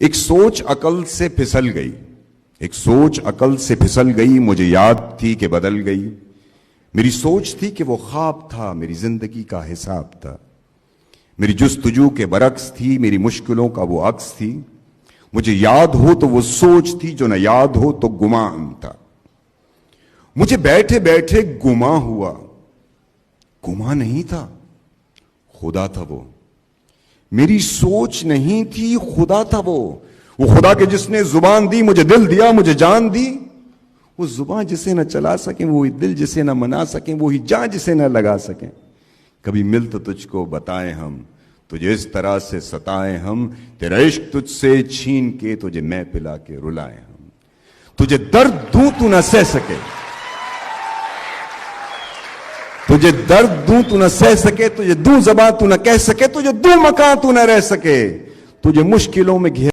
ایک سوچ عقل سے پھسل گئی، ایک سوچ عقل سے پھسل گئی، مجھے یاد تھی کہ بدل گئی۔ میری سوچ تھی کہ وہ خواب تھا، میری زندگی کا حساب تھا۔ میری جستجو کے برعکس تھی، میری مشکلوں کا وہ عکس تھی۔ مجھے یاد ہو تو وہ سوچ تھی، جو نہ یاد ہو تو گمان تھا۔ مجھے بیٹھے بیٹھے گما ہوا، گما نہیں تھا، خدا تھا وہ۔ میری سوچ نہیں تھی، خدا تھا وہ خدا کے جس نے زبان دی، مجھے دل دیا، مجھے جان دی۔ وہ زبان جسے نہ چلا سکیں، وہی دل جسے نہ منا سکیں، وہی جان جسے نہ لگا سکیں۔ کبھی مل تو تجھ کو بتائیں ہم، تجھے اس طرح سے ستائیں ہم، تیرا عشق تجھ سے چھین کے تجھے میں پلا کے رلائیں ہم۔ تجھے درد دوں تو نہ سہ سکے، تجھے درد دوں تو نہ سہ سکے، تجھے دوں زبان تو نہ کہہ سکے، تجھے دوں مکان تو نہ رہ سکے، تجھے مشکلوں میں گھیر